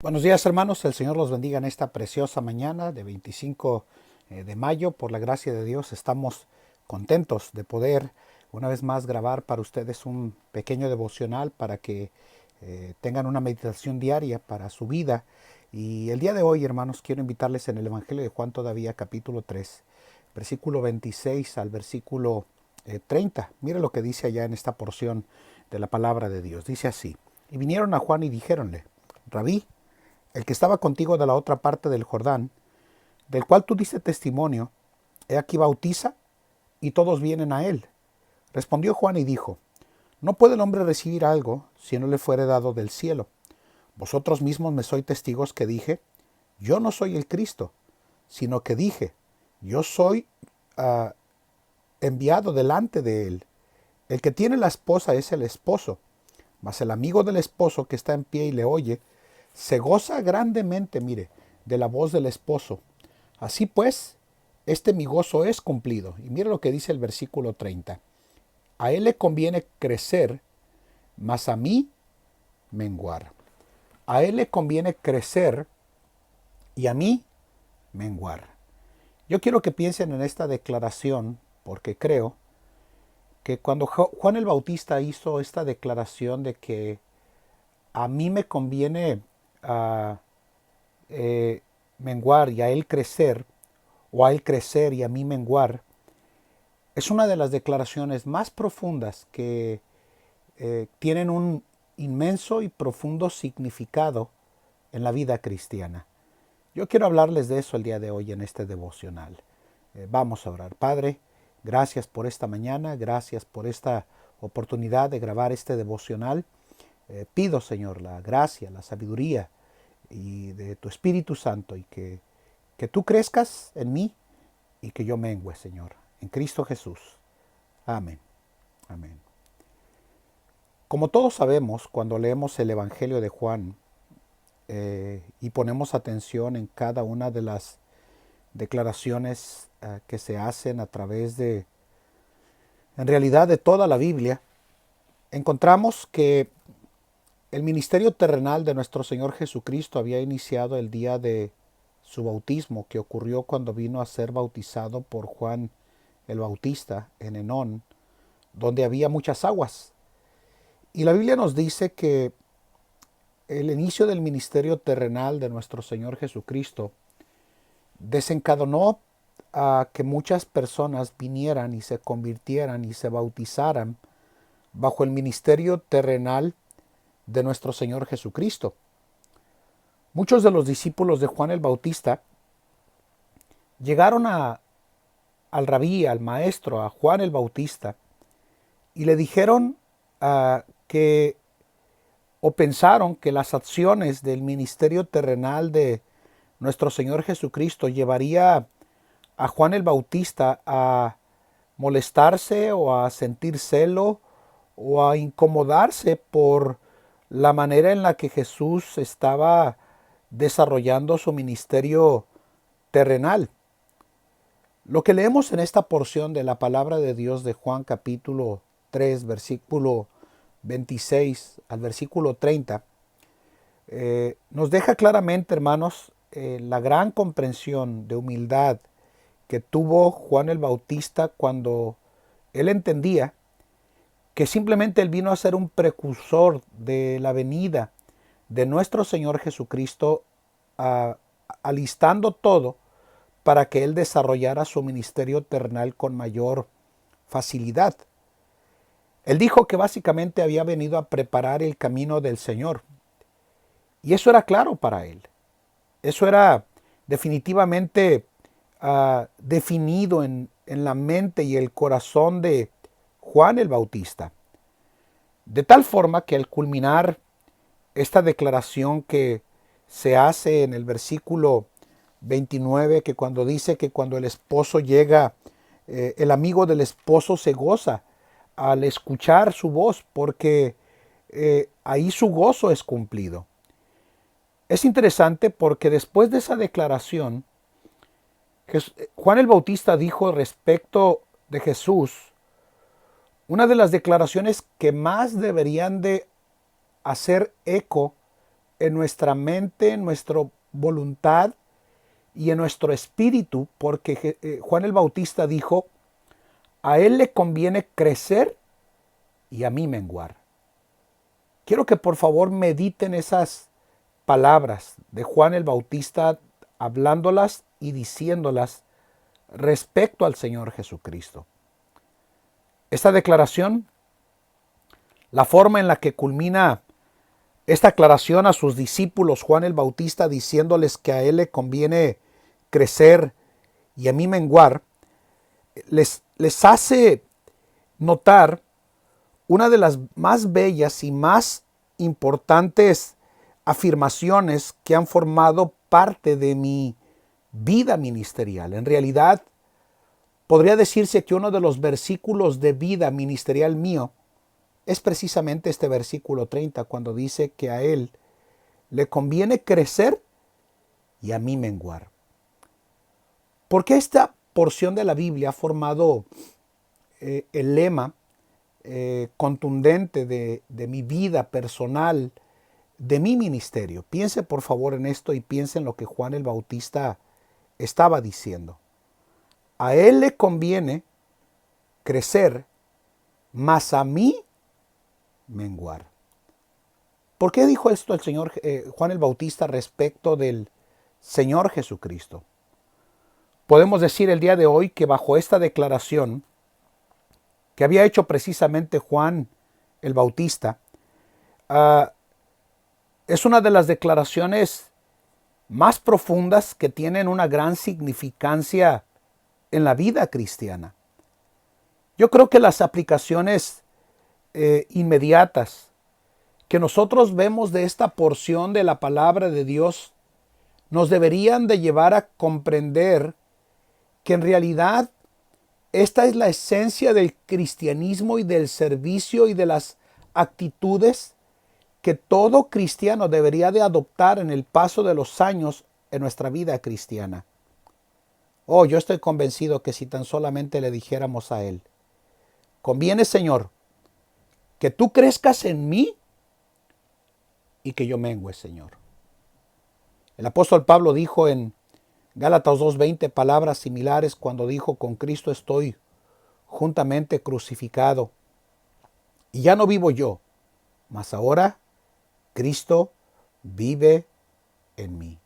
Buenos días, hermanos, el Señor los bendiga en esta preciosa mañana de 25 de mayo. Por la gracia de Dios estamos contentos de poder una vez más grabar para ustedes un pequeño devocional para que tengan una meditación diaria para su vida. Y el día de hoy, hermanos, quiero invitarles en el Evangelio de Juan todavía, capítulo 3, versículo 26 al versículo 30. Mire lo que dice allá en esta porción de la palabra de Dios. Dice así: y vinieron a Juan y dijéronle: Rabí, el que estaba contigo de la otra parte del Jordán, del cual tú diste testimonio, he aquí bautiza, y todos vienen a él. Respondió Juan y dijo: no puede el hombre recibir algo si no le fuere dado del cielo. Vosotros mismos me sois testigos que dije: yo no soy el Cristo, sino que dije: yo soy enviado delante de él. El que tiene la esposa es el esposo, mas el amigo del esposo que está en pie y le oye, se goza grandemente, mire, de la voz del esposo. Así pues, este mi gozo es cumplido. Y mire lo que dice el versículo 30. A él le conviene crecer, mas a mí menguar. A él le conviene crecer y a mí menguar. Yo quiero que piensen en esta declaración porque creo que cuando Juan el Bautista hizo esta declaración de que a mí me conviene uh, menguar y a él crecer, o a él crecer y a mí menguar, es una de las declaraciones más profundas que tienen un inmenso y profundo significado en la vida cristiana. Yo quiero hablarles de eso el día de hoy en este devocional. Vamos a orar. Padre, gracias por esta mañana, gracias por esta oportunidad de grabar este devocional. Pido, Señor, la gracia, la sabiduría y de tu Espíritu Santo, y que tú crezcas en mí y que yo mengüe, Señor, en Cristo Jesús. Amén. Amén. Como todos sabemos, cuando leemos el Evangelio de Juan y ponemos atención en cada una de las declaraciones que se hacen a través de, en realidad, de toda la Biblia, encontramos que el ministerio terrenal de nuestro Señor Jesucristo había iniciado el día de su bautismo, que ocurrió cuando vino a ser bautizado por Juan el Bautista en Enón, donde había muchas aguas. Y la Biblia nos dice que el inicio del ministerio terrenal de nuestro Señor Jesucristo desencadenó a que muchas personas vinieran y se convirtieran y se bautizaran bajo el ministerio terrenal de nuestro Señor Jesucristo. Muchos de los discípulos de Juan el Bautista llegaron al rabí, al maestro, a Juan el Bautista, y le dijeron que, o pensaron que las acciones del ministerio terrenal de nuestro Señor Jesucristo llevaría a Juan el Bautista a molestarse o a sentir celo o a incomodarse por la manera en la que Jesús estaba desarrollando su ministerio terrenal. Lo que leemos en esta porción de la palabra de Dios de Juan capítulo 3, versículo 26 al versículo 30, nos deja claramente, hermanos, la gran comprensión de humildad que tuvo Juan el Bautista cuando él entendía que simplemente él vino a ser un precursor de la venida de nuestro Señor Jesucristo, alistando todo para que él desarrollara su ministerio terrenal con mayor facilidad. Él dijo que básicamente había venido a preparar el camino del Señor. Y eso era claro para él. Eso era definitivamente definido en la mente y el corazón de Juan el Bautista. De tal forma que al culminar esta declaración que se hace en el versículo 29, que cuando dice que cuando el esposo llega, el amigo del esposo se goza al escuchar su voz, porque ahí su gozo es cumplido. Es interesante porque después de esa declaración, Juan el Bautista dijo respecto de Jesús una de las declaraciones que más deberían de hacer eco en nuestra mente, en nuestra voluntad y en nuestro espíritu, porque Juan el Bautista dijo, a él le conviene crecer y a mí menguar. Quiero que por favor mediten esas palabras de Juan el Bautista, hablándolas y diciéndolas respecto al Señor Jesucristo. Esta declaración, la forma en la que culmina esta aclaración a sus discípulos, Juan el Bautista, diciéndoles que a él le conviene crecer y a mí menguar, les hace notar una de las más bellas y más importantes afirmaciones que han formado parte de mi vida ministerial. En realidad, podría decirse que uno de los versículos de vida ministerial mío es precisamente este versículo 30, cuando dice que a él le conviene crecer y a mí menguar. Porque esta porción de la Biblia ha formado el lema contundente de mi vida personal, de mi ministerio. Piense por favor en esto y piense en lo que Juan el Bautista estaba diciendo. A él le conviene crecer, mas a mí menguar. ¿Por qué dijo esto el Señor Juan el Bautista respecto del Señor Jesucristo? Podemos decir el día de hoy que bajo esta declaración que había hecho precisamente Juan el Bautista, es una de las declaraciones más profundas que tienen una gran significancia en la vida cristiana. Yo creo que las aplicaciones inmediatas que nosotros vemos de esta porción de la palabra de Dios nos deberían de llevar a comprender que en realidad esta es la esencia del cristianismo y del servicio y de las actitudes que todo cristiano debería de adoptar en el paso de los años en nuestra vida cristiana. Oh, yo estoy convencido que si tan solamente le dijéramos a Él, conviene, Señor, que tú crezcas en mí y que yo mengüe, Señor. El apóstol Pablo dijo en Gálatas 2:20 palabras similares cuando dijo, con Cristo estoy juntamente crucificado. Y ya no vivo yo, mas ahora Cristo vive en mí.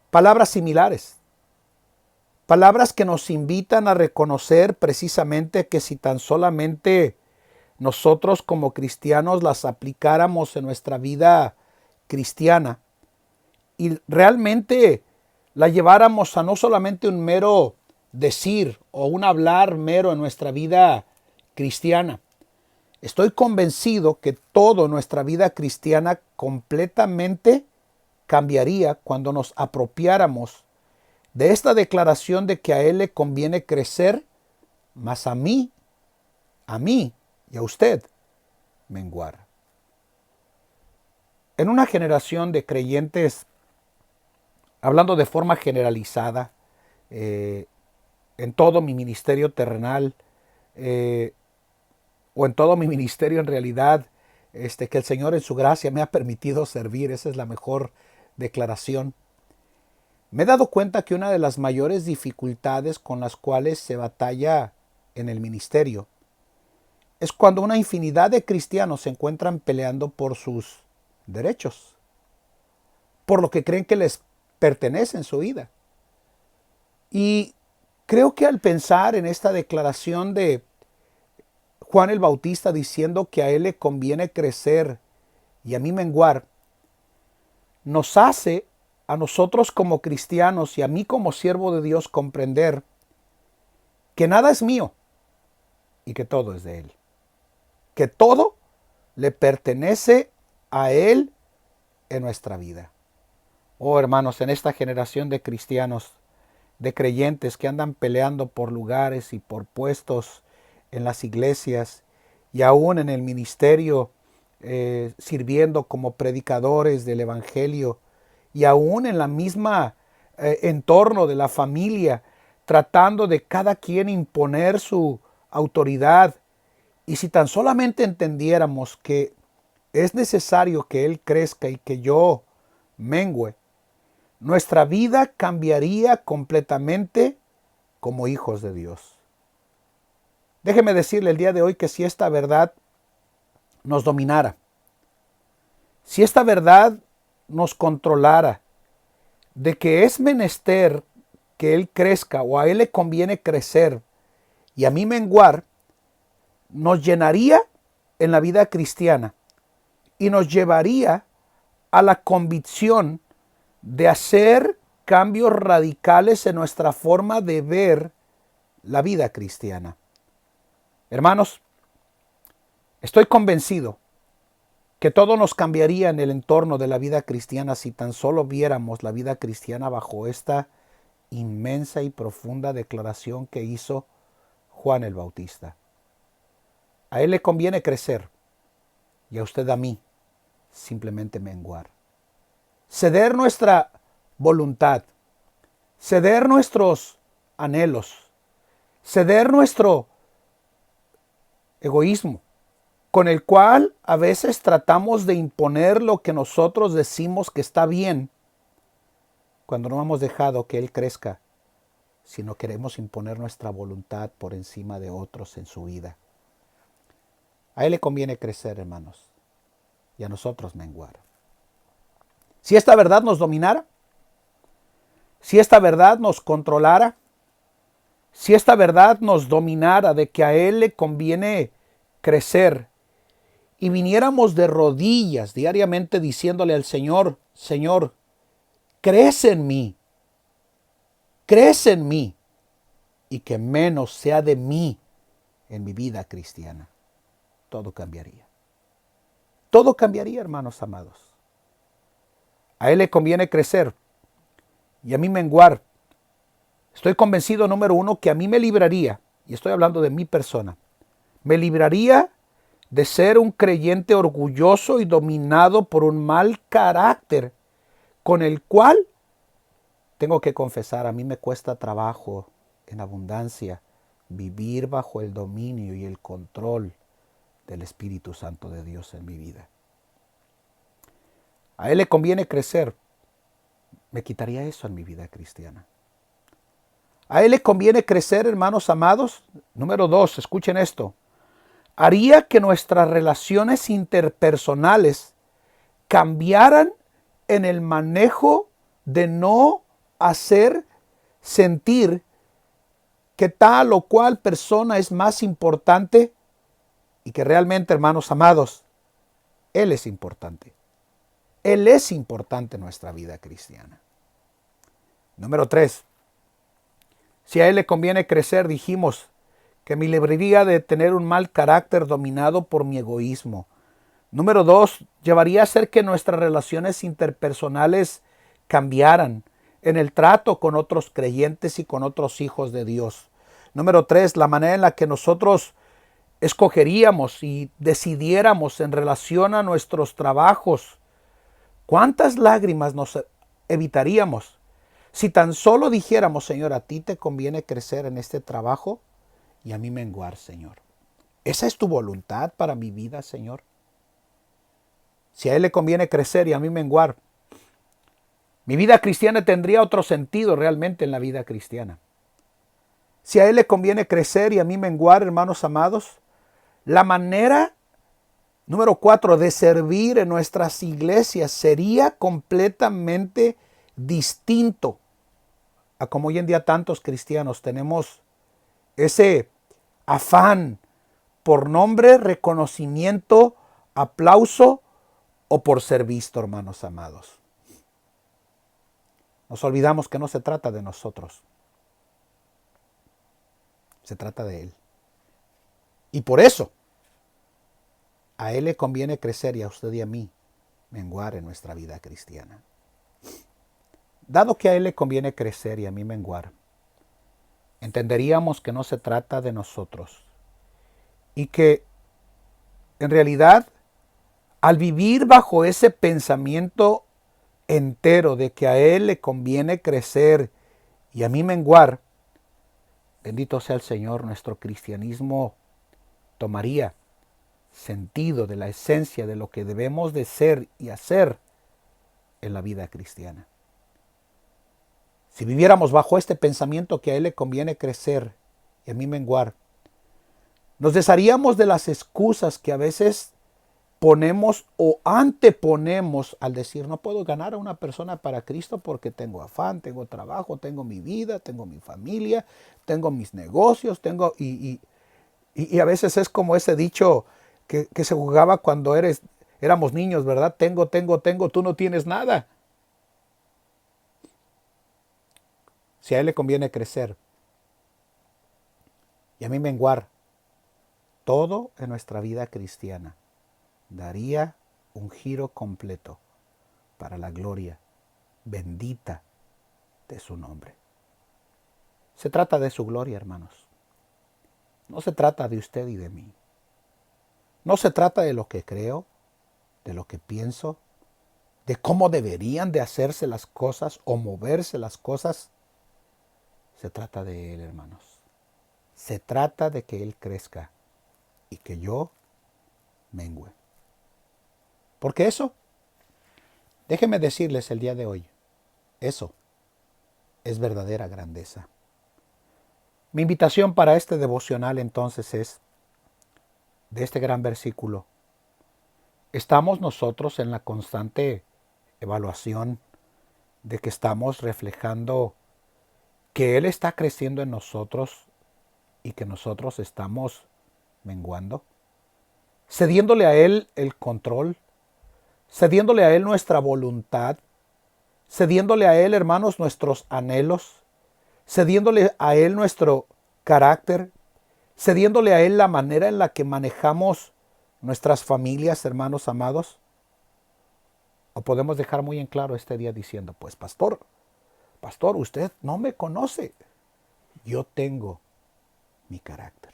Palabras similares. Palabras que nos invitan a reconocer precisamente que si tan solamente nosotros como cristianos las aplicáramos en nuestra vida cristiana y realmente la lleváramos a no solamente un mero decir o un hablar mero en nuestra vida cristiana. Estoy convencido que toda nuestra vida cristiana completamente cambiaría cuando nos apropiáramos de esta declaración de que a Él le conviene crecer, mas a mí y a usted menguar. En una generación de creyentes, hablando de forma generalizada, en todo mi ministerio terrenal, o en todo mi ministerio en realidad, que el Señor en su gracia me ha permitido servir, esa es la mejor declaración. Me he dado cuenta que una de las mayores dificultades con las cuales se batalla en el ministerio es cuando una infinidad de cristianos se encuentran peleando por sus derechos, por lo que creen que les pertenece en su vida. Y creo que al pensar en esta declaración de Juan el Bautista diciendo que a él le conviene crecer y a mí menguar, nos hace a nosotros como cristianos y a mí como siervo de Dios comprender que nada es mío y que todo es de Él. Que todo le pertenece a Él en nuestra vida. Oh hermanos, en esta generación de cristianos, de creyentes que andan peleando por lugares y por puestos en las iglesias y aún en el ministerio, sirviendo como predicadores del evangelio y aún en la misma entorno de la familia, tratando de cada quien imponer su autoridad. Y si tan solamente entendiéramos que es necesario que Él crezca y que yo mengüe, nuestra vida cambiaría completamente como hijos de Dios. Déjeme decirle el día de hoy que si esta verdad nos dominara, si esta verdad nos controlara, de que es menester que Él crezca o a Él le conviene crecer y a mí menguar, nos llenaría en la vida cristiana y nos llevaría a la convicción de hacer cambios radicales en nuestra forma de ver la vida cristiana. Hermanos, estoy convencido que todo nos cambiaría en el entorno de la vida cristiana si tan solo viéramos la vida cristiana bajo esta inmensa y profunda declaración que hizo Juan el Bautista. A Él le conviene crecer y a usted a mí simplemente menguar. Ceder nuestra voluntad, ceder nuestros anhelos, ceder nuestro egoísmo, con el cual a veces tratamos de imponer lo que nosotros decimos que está bien, cuando no hemos dejado que Él crezca, sino queremos imponer nuestra voluntad por encima de otros en su vida. A Él le conviene crecer, hermanos, y a nosotros menguar. Si esta verdad nos dominara, si esta verdad nos controlara, si esta verdad nos dominara de que a Él le conviene crecer y viniéramos de rodillas diariamente diciéndole al Señor, Señor, crece en mí, y que menos sea de mí en mi vida cristiana, todo cambiaría. Todo cambiaría, hermanos amados. A Él le conviene crecer y a mí menguar. Estoy convencido, número uno, que a mí me libraría, y estoy hablando de mi persona, me libraría de ser un creyente orgulloso y dominado por un mal carácter, con el cual, tengo que confesar, a mí me cuesta trabajo en abundancia vivir bajo el dominio y el control del Espíritu Santo de Dios en mi vida. A Él le conviene crecer, me quitaría eso en mi vida cristiana. A Él le conviene crecer, hermanos amados. Número dos, escuchen esto. Haría que nuestras relaciones interpersonales cambiaran en el manejo de no hacer sentir que tal o cual persona es más importante y que realmente, hermanos amados, Él es importante. Él es importante en nuestra vida cristiana. Número 3. Si a Él le conviene crecer, dijimos que me libraría de tener un mal carácter dominado por mi egoísmo. Número 2. Llevaría a hacer que nuestras relaciones interpersonales cambiaran en el trato con otros creyentes y con otros hijos de Dios. Número 3. La manera en la que nosotros escogeríamos y decidiéramos en relación a nuestros trabajos. ¿Cuántas lágrimas nos evitaríamos si tan solo dijéramos, Señor, a ti te conviene crecer en este trabajo y a mí menguar, Señor? ¿Esa es tu voluntad para mi vida, Señor? Si a Él le conviene crecer y a mí menguar, mi vida cristiana tendría otro sentido realmente en la vida cristiana. Si a Él le conviene crecer y a mí menguar, hermanos amados, la manera, número 4, de servir en nuestras iglesias sería completamente distinto a como hoy en día tantos cristianos tenemos ese afán por nombre, reconocimiento, aplauso o por ser visto, hermanos amados. Nos olvidamos que no se trata de nosotros. Se trata de Él. Y por eso, a Él le conviene crecer y a usted y a mí menguar en nuestra vida cristiana. Dado que a Él le conviene crecer y a mí menguar, entenderíamos que no se trata de nosotros y que en realidad al vivir bajo ese pensamiento entero de que a Él le conviene crecer y a mí menguar, bendito sea el Señor, nuestro cristianismo tomaría sentido, de la esencia de lo que debemos de ser y hacer en la vida cristiana. Si viviéramos bajo este pensamiento que a Él le conviene crecer y a mí menguar, nos desharíamos de las excusas que a veces ponemos o anteponemos al decir, no puedo ganar a una persona para Cristo porque tengo afán, tengo trabajo, tengo mi vida, tengo mi familia, tengo mis negocios, y a veces es como ese dicho que se jugaba cuando éramos niños, ¿verdad? Tengo, tú no tienes nada. Si a Él le conviene crecer y a mí menguar, todo en nuestra vida cristiana daría un giro completo para la gloria bendita de su nombre. Se trata de su gloria, hermanos. No se trata de usted y de mí. No se trata de lo que creo, de lo que pienso, de cómo deberían de hacerse las cosas o moverse las cosas. Se trata de Él, hermanos. Se trata de que Él crezca y que yo mengüe. Porque eso, déjenme decirles el día de hoy, eso es verdadera grandeza. Mi invitación para este devocional entonces es, de este gran versículo, ¿estamos nosotros en la constante evaluación de que estamos reflejando que Él está creciendo en nosotros y que nosotros estamos menguando? Cediéndole a Él el control, cediéndole a Él nuestra voluntad, cediéndole a Él, hermanos, nuestros anhelos, cediéndole a Él nuestro carácter, cediéndole a Él la manera en la que manejamos nuestras familias, hermanos amados. O podemos dejar muy en claro este día diciendo, pues pastor, usted no me conoce, yo tengo mi carácter.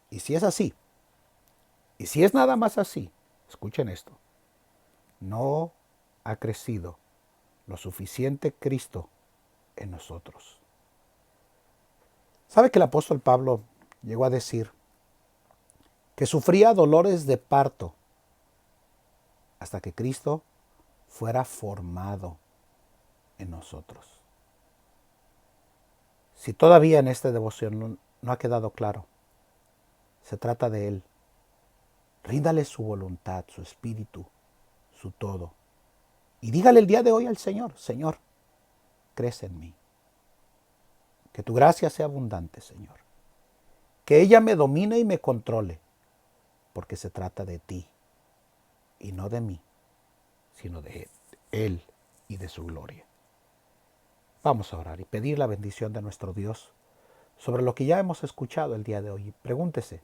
Y si es así, y si es nada más así, escuchen esto, no ha crecido lo suficiente Cristo en nosotros. ¿Sabe que el apóstol Pablo llegó a decir que sufría dolores de parto hasta que Cristo fuera formado en nosotros? Si todavía en esta devoción no ha quedado claro, se trata de Él. Ríndale su voluntad, su espíritu, su todo. Y dígale el día de hoy al Señor, Señor, crece en mí. Que tu gracia sea abundante, Señor. Que ella me domine y me controle, porque se trata de ti y no de mí, sino de Él y de su gloria. Vamos a orar y pedir la bendición de nuestro Dios sobre lo que ya hemos escuchado el día de hoy. Pregúntese,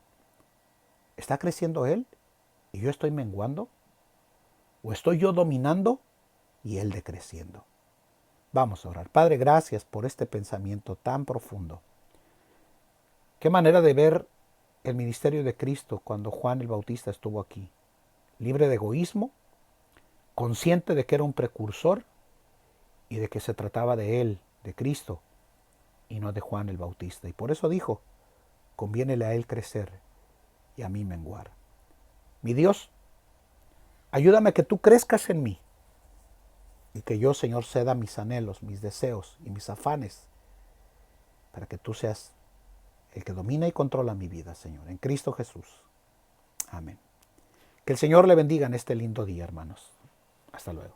¿está creciendo Él y yo estoy menguando? ¿O estoy yo dominando y Él decreciendo? Vamos a orar. Padre, gracias por este pensamiento tan profundo. Qué manera de ver el ministerio de Cristo cuando Juan el Bautista estuvo aquí. Libre de egoísmo, consciente de que era un precursor y de que se trataba de Él, de Cristo, y no de Juan el Bautista. Y por eso dijo, conviénele a Él crecer y a mí menguar. Mi Dios, ayúdame a que tú crezcas en mí y que yo, Señor, ceda mis anhelos, mis deseos y mis afanes para que tú seas el que domina y controla mi vida, Señor, en Cristo Jesús. Amén. Que el Señor le bendiga en este lindo día, hermanos. Hasta luego.